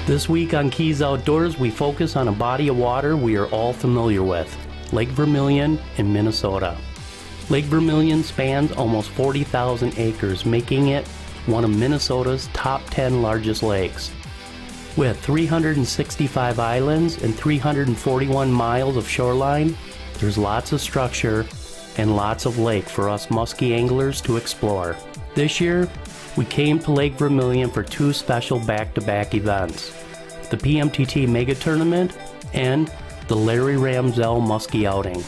This week on Keys Outdoors, we focus on a body of water we are all familiar with, Lake Vermilion in Minnesota. Lake Vermilion spans almost 40,000 acres, making it one of Minnesota's top 10 largest lakes. With 365 islands and 341 miles of shoreline, there's lots of structure and lots of lake for us musky anglers to explore. This year, we came to Lake Vermilion for two special back-to-back events, the PMTT Mega Tournament and the Larry Ramsell Musky Outing.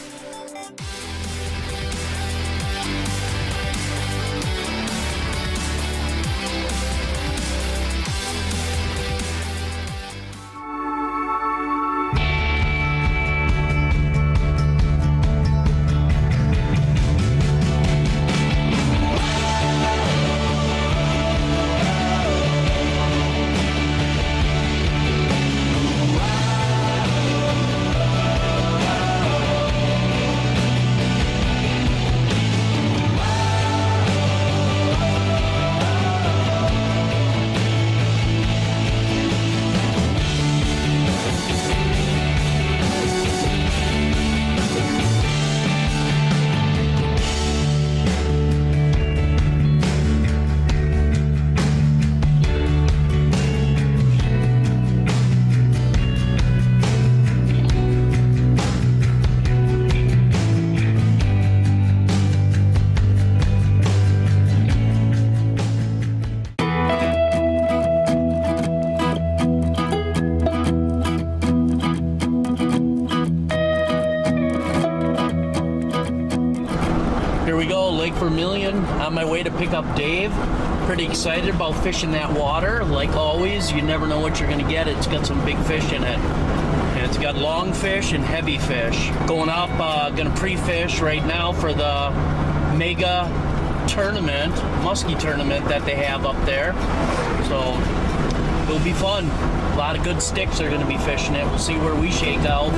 Here we go, Lake Vermilion, on my way to pick up Dave. Pretty excited about fishing that water. Like always, you never know what you're gonna get. It's got some big fish in it. And it's got long fish and heavy fish. Going up, gonna pre-fish right now for the Mega Tournament, Musky Tournament that they have up there. So, it'll be fun. A lot of good sticks are gonna be fishing it. We'll see where we shake out.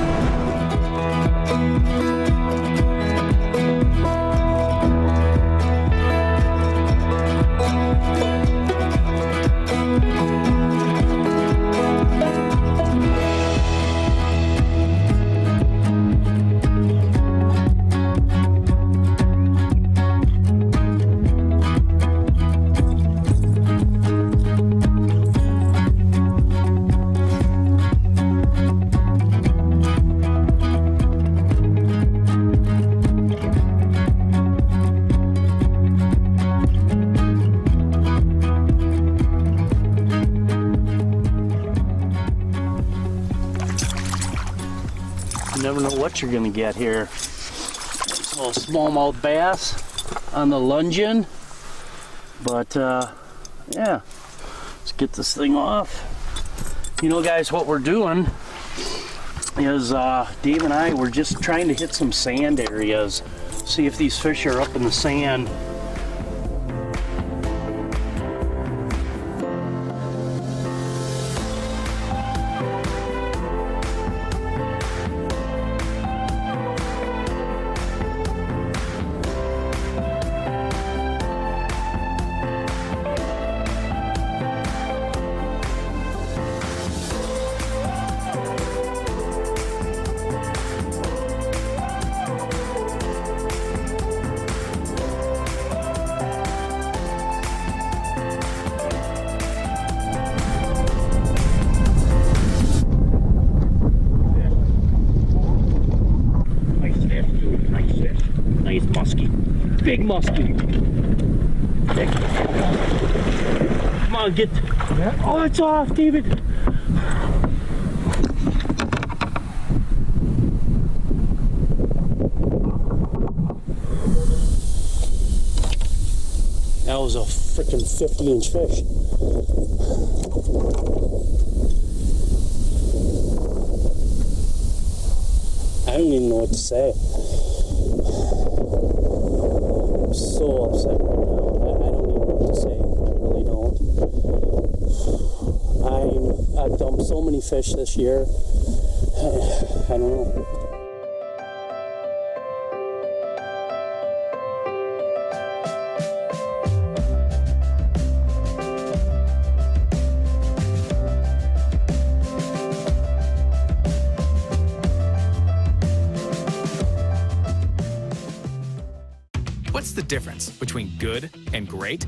You never know what you're gonna get here. A little smallmouth bass on the Llungen, but yeah, let's get this thing off. You know, guys, what we're doing is Dave and I were just trying to hit some sand areas, see if these fish are up in the sand. Nice musky, big musky. Come on, get. Oh, it's off, David. That was a freaking 50-inch fish. I don't even know what to say. I'm so upset right now. I don't even know what to say. I really don't. I've dumped so many fish this year. I don't know. What's the difference between good and great?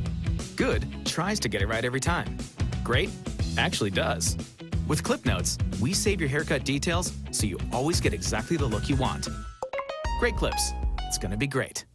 Good tries to get it right every time. Great actually does. With Clip Notes, we save your haircut details so you always get exactly the look you want. Great clips. It's gonna be great.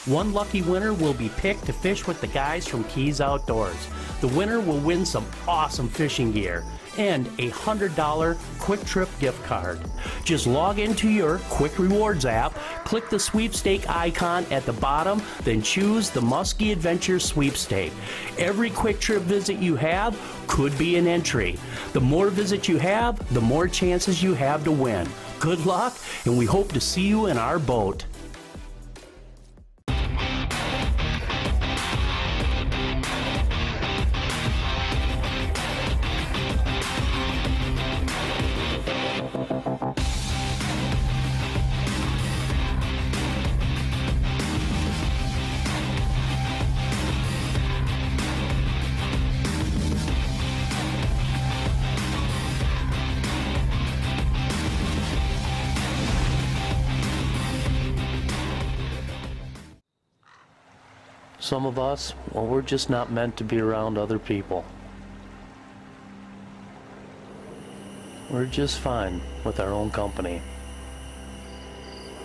One lucky winner will be picked to fish with the guys from Keys Outdoors. The winner will win some awesome fishing gear and a $100 Quick Trip gift card. Just log into your Quick Rewards app, click the sweepstake icon at the bottom, then choose the Musky Adventure Sweepstake. Every Quick Trip visit you have could be an entry. The more visits you have, the more chances you have to win. Good luck, and we hope to see you in our boat. Some of us, well, we're just not meant to be around other people. We're just fine with our own company.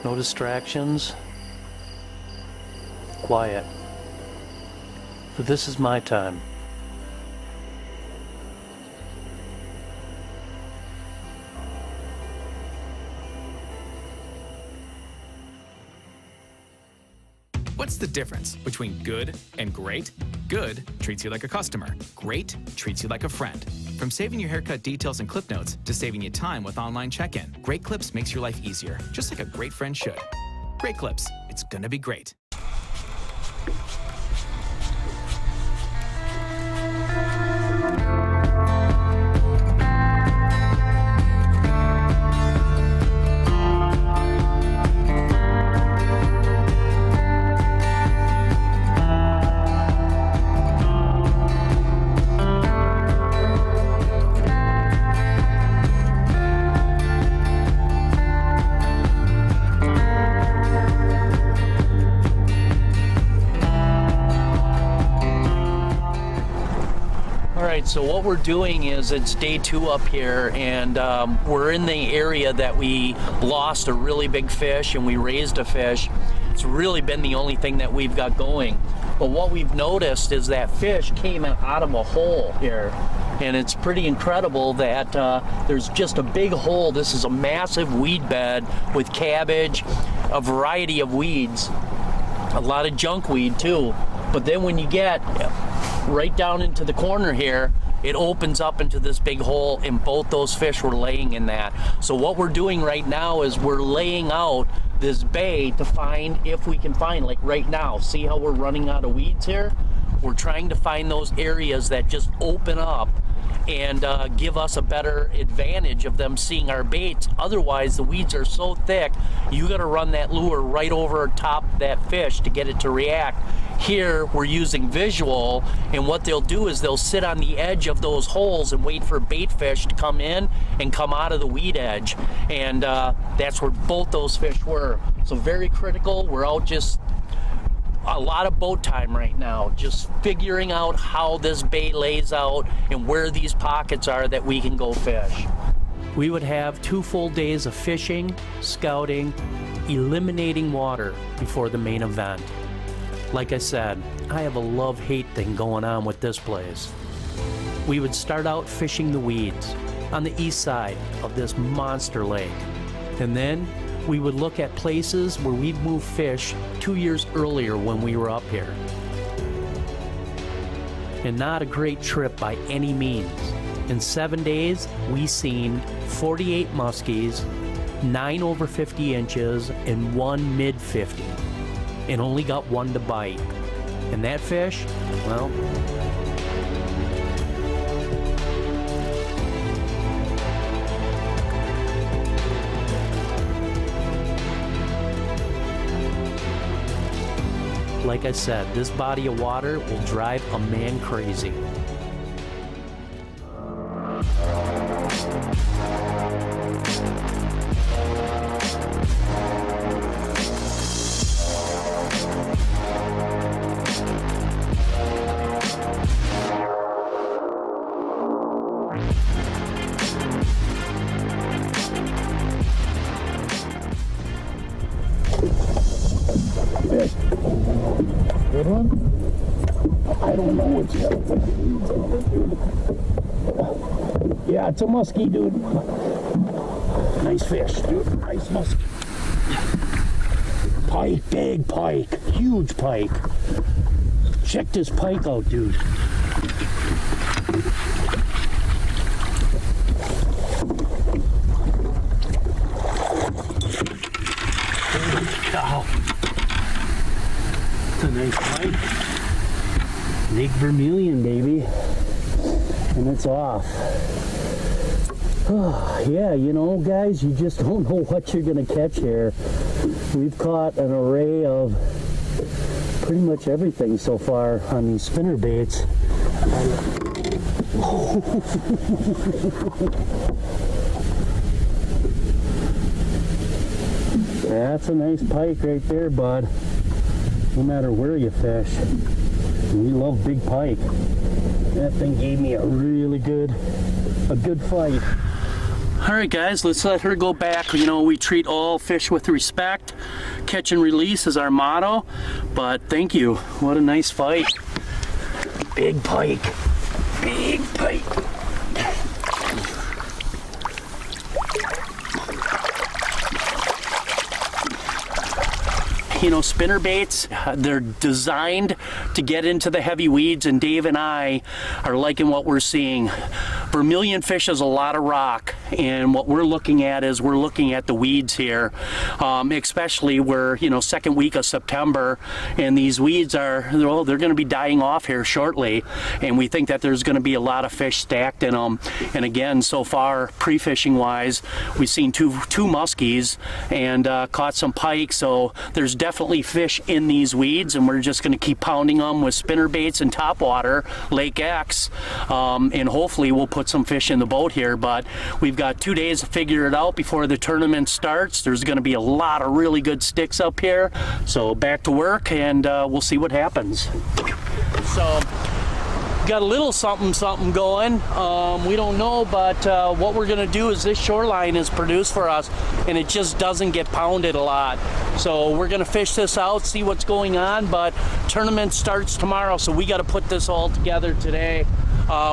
No distractions. Quiet. But this is my time. What's the difference between good and great? Good treats you like a customer. Great treats you like a friend. From saving your haircut details and clip notes to saving you time with online check-in, Great Clips makes your life easier, just like a great friend should. Great Clips. It's gonna be great. So what we're doing is it's day 2 up here, and we're in the area that we lost a really big fish and we raised a fish. It's really been the only thing that we've got going. But what we've noticed is that fish came out of a hole here, and it's pretty incredible that there's just a big hole. This is a massive weed bed with cabbage, a variety of weeds, a lot of junk weed too. But then when you get right down into the corner here, it opens up into this big hole, and both those fish were laying in that. So what we're doing right now is we're laying out this bay to find if we can find, like right now, see how we're running out of weeds here? We're trying to find those areas that just open up and give us a better advantage of them seeing our baits. Otherwise, the weeds are so thick, you gotta run that lure right over top that fish to get it to react. Here, we're using visual, and what they'll do is they'll sit on the edge of those holes and wait for bait fish to come in and come out of the weed edge. And that's where both those fish were. So very critical. We're out just a lot of boat time right now, just figuring out how this bait lays out and where these pockets are that we can go fish. We would have 2 full days of fishing, scouting, eliminating water before the main event. Like I said, I have a love-hate thing going on with this place. We would start out fishing the weeds on the east side of this monster lake, and then we would look at places where we'd moved fish 2 years earlier when we were up here. And not a great trip by any means. In 7 days, we seen 48 muskies, 9 over 50 inches, and 1 mid 50, and only got 1 to bite. And that fish, well, like I said, this body of water will drive a man crazy. Good one? I don't know what's got. Yeah, it's a muskie, dude. Nice fish, dude. Nice muskie. Pike, big pike, huge pike. Check this pike out, dude. Holy cow. It's a nice pike. Lake Vermilion, baby. And it's off. Yeah, you know, guys, you just don't know what you're going to catch here. We've caught an array of pretty much everything so far on these spinner baits. That's a nice pike right there, bud. No matter where you fish. We love big pike. That thing gave me a really good fight. All right, guys, let's let her go back. You know, we treat all fish with respect. Catch and release is our motto. But thank you. What a nice fight. Big pike. Big pike. You know, spinner baits, they're designed to get into the heavy weeds, and Dave and I are liking what we're seeing. Vermilion fishes a lot of rock, and what we're looking at is we're looking at the weeds here, especially we're, you know, second week of September, and these weeds are, well, they're going to be dying off here shortly, and we think that there's going to be a lot of fish stacked in them. And again, so far, pre-fishing wise, we've seen two muskies and caught some pike, so there's definitely fish in these weeds, and we're just going to keep pounding them with spinner baits and topwater, LakeX, and hopefully we'll put some fish in the boat here. But we've got 2 days to figure it out before the tournament starts. There's going to be a lot of really good sticks up here, so back to work, and we'll see what happens. So got a little something going. We don't know, but what we're gonna do is this shoreline is produced for us, and it just doesn't get pounded a lot. So we're gonna fish this out, see what's going on, but tournament starts tomorrow, so we got to put this all together today.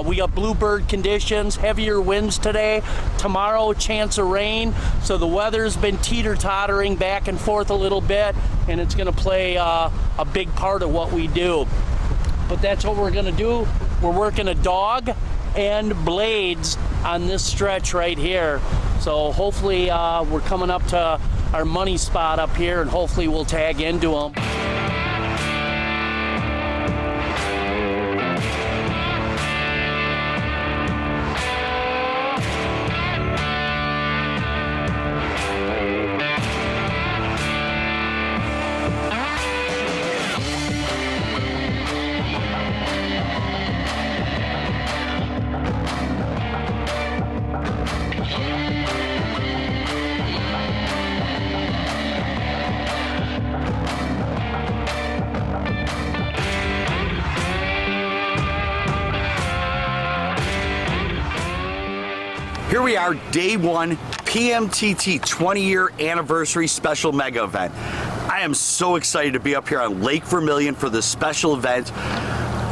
We got bluebird conditions, heavier winds today. Tomorrow, chance of rain. So the weather's been teeter-tottering back and forth a little bit, and it's gonna play a big part of what we do. But that's what we're gonna do. We're working a Dawg and blades on this stretch right here. So hopefully we're coming up to our money spot up here, and hopefully we'll tag into them. Here we are, day one, PMTT 20-year anniversary special mega event. I am so excited to be up here on Lake Vermilion for this special event.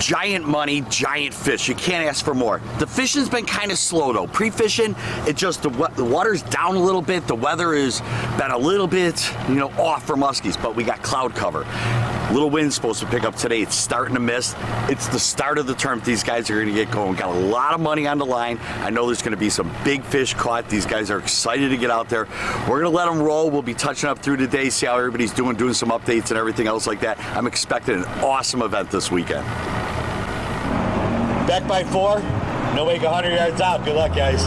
Giant money, giant fish. You can't ask for more. The fishing's been kind of slow though. Pre-fishing, it just, the water's down a little bit. The weather has been a little bit, you know, off for muskies, but we got cloud cover. Little wind's supposed to pick up today. It's starting to mist. It's the start of the tournament. These guys are going to get going. Got a lot of money on the line. I know there's going to be some big fish caught. These guys are excited to get out there. We're going to let them roll. We'll be touching up through today, see how everybody's doing some updates and everything else like that. I'm expecting an awesome event this weekend. Back by 4. No wake 100 yards out. Good luck, guys.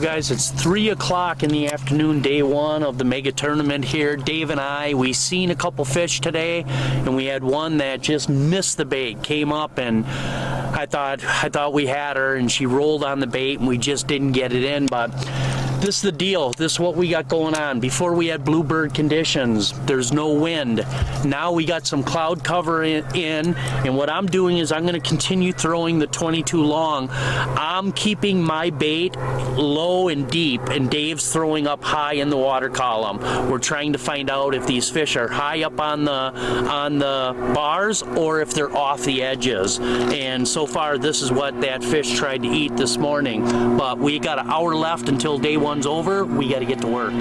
guys, it's 3 o'clock in the afternoon, day one of the mega tournament here. Dave and I, we seen a couple fish today, and we had one that just missed the bait, came up, and I thought we had her, and she rolled on the bait, and we just didn't get it in. But this is the deal. This is what we got going on. Before we had bluebird conditions, there's no wind. Now we got some cloud cover in, and what I'm doing is I'm going to continue throwing the 22 long. I'm keeping my bait low and deep, and Dave's throwing up high in the water column. We're trying to find out if these fish are high up on the bars or if they're off the edges. And so far, this is what that fish tried to eat this morning. But we got an hour left until day one's over. We got to get to work.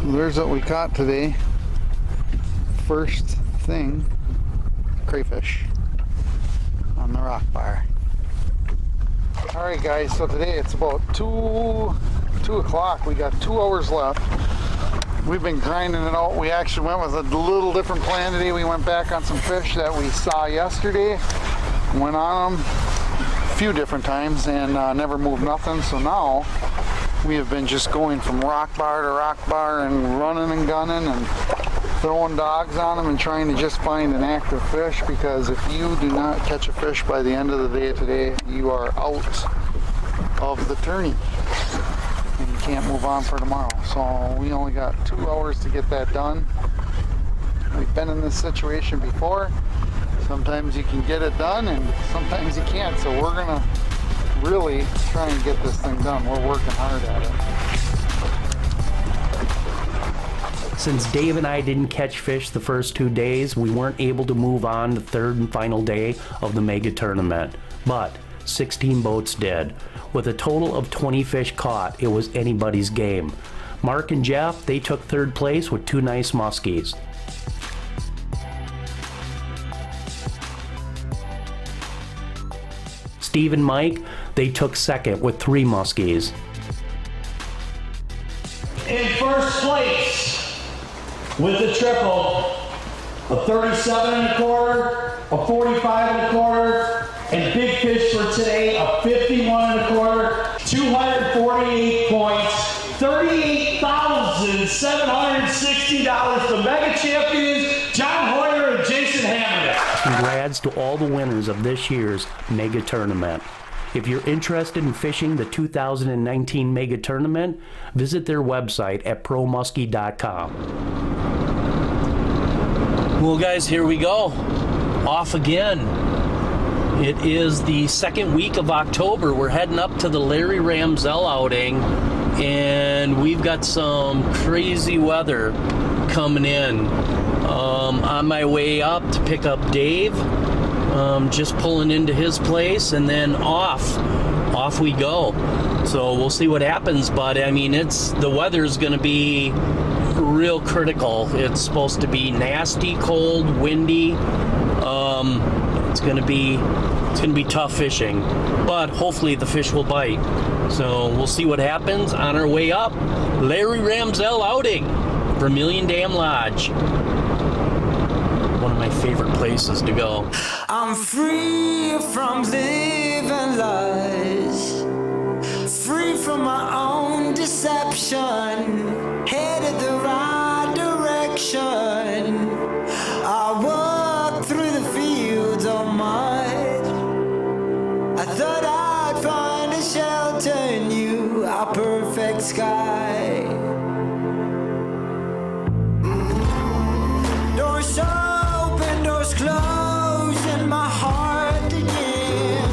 There's what we caught today. First thing, crayfish on the rock bar. Alright guys, so today it's about 2 o'clock. We got 2 hours left. We've been grinding it out. We actually went with a little different plan today. We went back on some fish that we saw yesterday, went on them a few different times, and never moved nothing. So now we have been just going from rock bar to rock bar and running and gunning and throwing dogs on them and trying to just find an active fish, because if you do not catch a fish by the end of the day today, you are out of the tourney and you can't move on for tomorrow. So we only got 2 hours to get that done. We've been in this situation before. Sometimes you can get it done and sometimes you can't. So we're gonna really try and get this thing done. We're working hard at it. Since Dave and I didn't catch fish the first 2 days, we weren't able to move on the third and final day of the mega tournament. But 16 boats did. With a total of 20 fish caught, it was anybody's game. Mark and Jeff, they took third place with 2 nice muskies. Steve and Mike, they took second with 3 muskies. In first place with the triple, a 37 1/4, a 45 1/4, and big fish for today, a 51 1/4, 248 points, $38,760. The mega champions, John Hoyer and Jason Hammond. Congrats to all the winners of this year's mega tournament. If you're interested in fishing the 2019 mega tournament, visit their website at promusky.com. Well guys, here we go. Off again. It is the second week of October. We're heading up to the Larry Ramsell outing, and we've got some crazy weather coming in. On my way up to pick up Dave, just pulling into his place, and then off we go. So we'll see what happens, but I mean, the weather's gonna be real critical. It's supposed to be nasty, cold, windy. It's gonna be tough fishing, but hopefully the fish will bite. So we'll see what happens on our way up. Larry Ramsell outing, Vermilion Dam Lodge. One of my favorite places to go. I'm free from living lies, free from my own deception, headed the right direction. I walk through the fields of mud. I thought I'd find a shelter in you, a perfect sky. Doors open, doors close, and my heart again.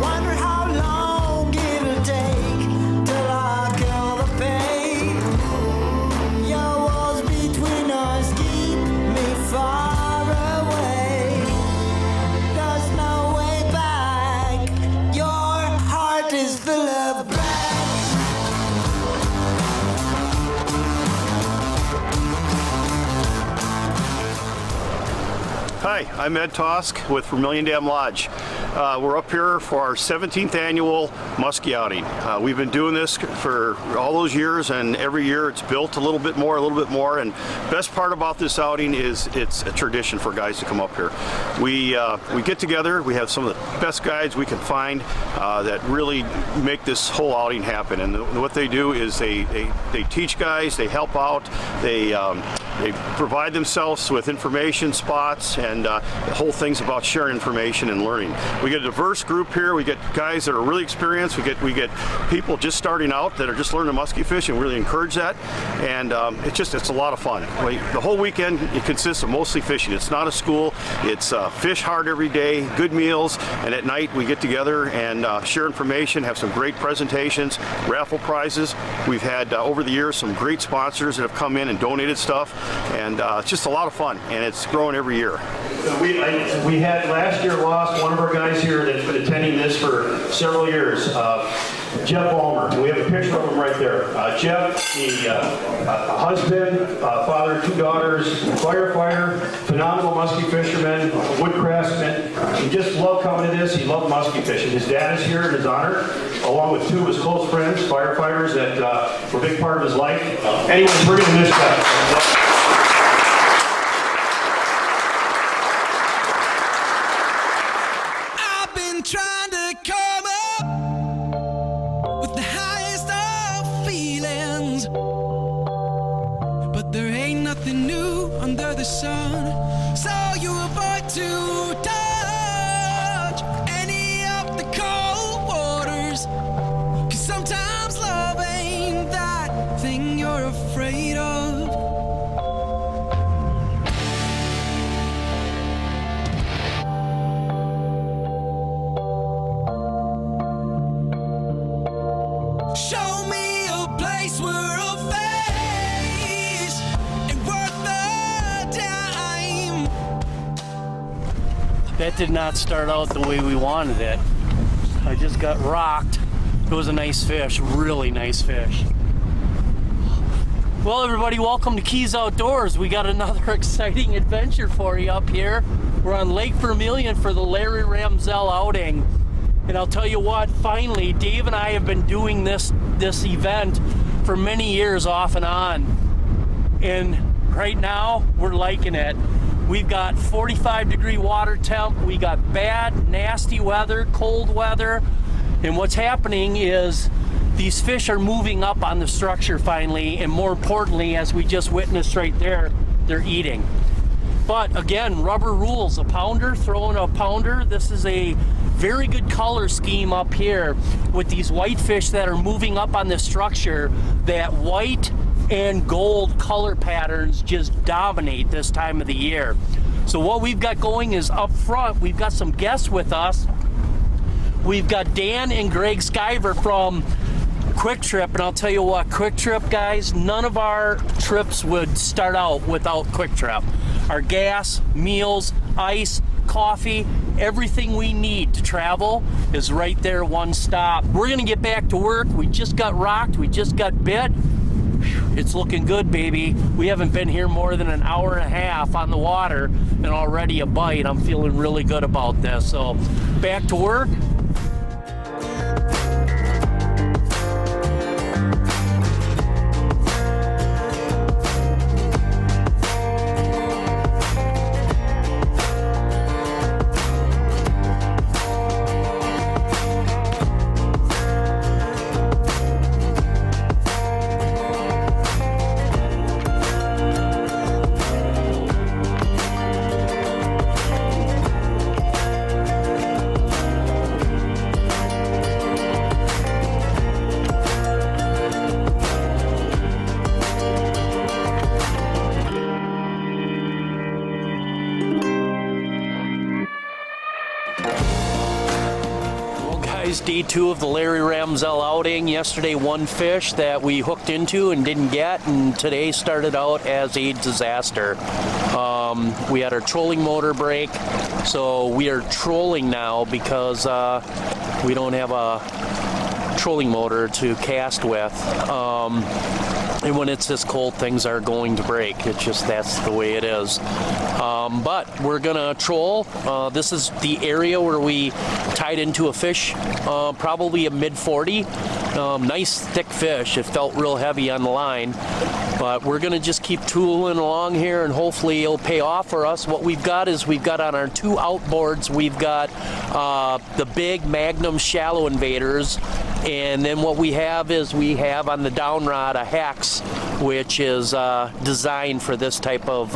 Wonder how long it'll take till I kill the pain. Your walls between us keep me far away. There's no way back. Your heart is full of Hi, I'm Ed Tosk with Vermilion Dam Lodge. We're up here for our 17th annual Musky Outing. We've been doing this for all those years, and every year it's built a little bit more, and best part about this outing is it's a tradition for guys to come up here. We get together, we have some of the best guides we can find that really make this whole outing happen, and what they do is they teach guys, they help out, they provide themselves with information spots, and the whole thing's about sharing information and learning. We get a diverse group here. We get guys that are really experienced. We get people just starting out that are just learning to musky fish, and we really encourage that. And it's a lot of fun. The whole weekend it consists of mostly fishing. It's not a school. It's fish hard every day, good meals, and at night we get together and share information, have some great presentations, raffle prizes. We've had over the years some great sponsors that have come in and donated stuff, and it's just a lot of fun, and it's growing every year. We had last year lost one of our guys here that's been attending this for several years, Jeff Ulmer. We have a picture of him right there. Jeff, a husband, father of 2 daughters, firefighter, phenomenal musky fisherman, wood craftsman. He just loved coming to this. He loved musky fishing. His dad is here in his honor, along with 2 of his close friends, firefighters that were a big part of his life. Anyways, we're going to miss that. Trying to come up with the highest of feelings, but there ain't nothing new under the sun, so you avoid to touch any of the cold waters, 'cause sometimes love ain't that thing you're afraid of. Show me a place where a face ain't worth the time. That did not start out the way we wanted it. I just got rocked. It was a nice fish, really nice fish. Well, everybody, welcome to Keys Outdoors. We got another exciting adventure for you up here. We're on Lake Vermilion for the Larry Ramsell outing. And I'll tell you what, finally, Dave and I have been doing this event for many years off and on. And right now, we're liking it. We've got 45-degree water temp. We got bad, nasty weather, cold weather. And what's happening is these fish are moving up on the structure finally. And more importantly, as we just witnessed right there, they're eating. But again, rubber rules. A pounder, throwing a pounder. This is a very good color scheme up here with these white fish that are moving up on the structure. That white and gold color patterns just dominate this time of the year. So what we've got going is up front, we've got some guests with us. We've got Dan and Greg Skyver from Quick Trip, and I'll tell you what, Quick Trip, guys, none of our trips would start out without Quick Trip. Our gas, meals, ice, coffee, everything we need to travel is right there, one stop. We're gonna get back to work. We just got rocked, we just got bit. It's looking good, baby. We haven't been here more than an hour and a half on the water and already a bite. I'm feeling really good about this. So back to work. Day 2 of the Larry Ramsell outing. Yesterday, one fish that we hooked into and didn't get, and today started out as a disaster. We had our trolling motor break, so we are trolling now because we don't have a trolling motor to cast with. And when it's this cold, things are going to break. It's just, that's the way it is. But we're gonna troll. This is the area where we tied into a fish, probably a mid-40. Nice thick fish. It felt real heavy on the line. But we're gonna just keep tooling along here, and hopefully it'll pay off for us. What we've got is, we've got on our 2 outboards, we've got the big Magnum shallow invaders. And then what we have is, we have on the down rod a Hex, which is designed for this type of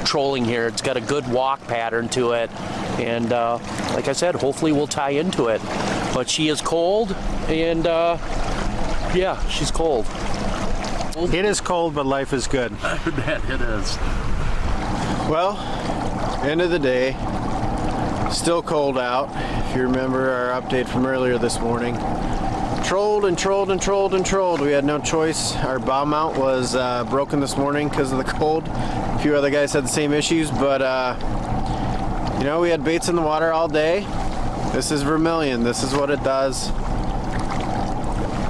trolling here. It's got a good walk pattern to it. And like I said, hopefully we'll tie into it. But she is cold, and yeah, she's cold. It is cold, but life is good. That it is. Well, end of the day, still cold out. If you remember our update from earlier this morning. Trolled and trolled and trolled and trolled. We had no choice. Our bow mount was broken this morning because of the cold. A few other guys had the same issues, but you know, we had baits in the water all day. This is Vermilion. This is what it does.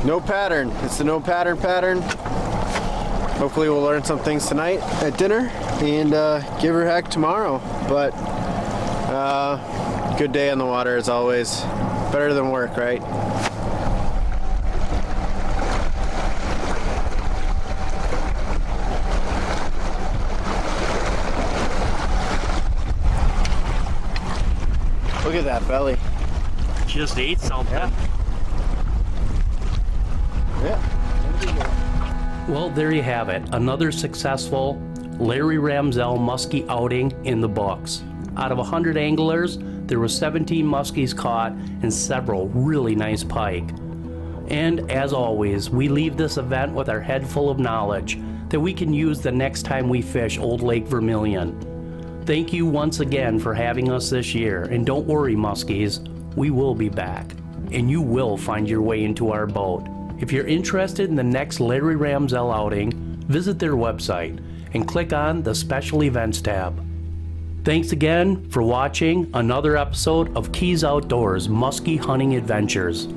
No pattern. It's the no pattern pattern. Hopefully we'll learn some things tonight at dinner and give her heck tomorrow. But good day on the water as always. Better than work, right? Look at that belly. Just ate something. Yeah. Well, there you have it. Another successful Larry Ramsell Musky outing in the books. Out of 100 anglers, there were 17 muskies caught and several really nice pike. And as always, we leave this event with our head full of knowledge that we can use the next time we fish Old Lake Vermilion. Thank you once again for having us this year, and don't worry, Muskies, we will be back, and you will find your way into our boat. If you're interested in the next Larry Ramsell outing, visit their website and click on the Special Events tab. Thanks again for watching another episode of Keys Outdoors Musky Hunting Adventures.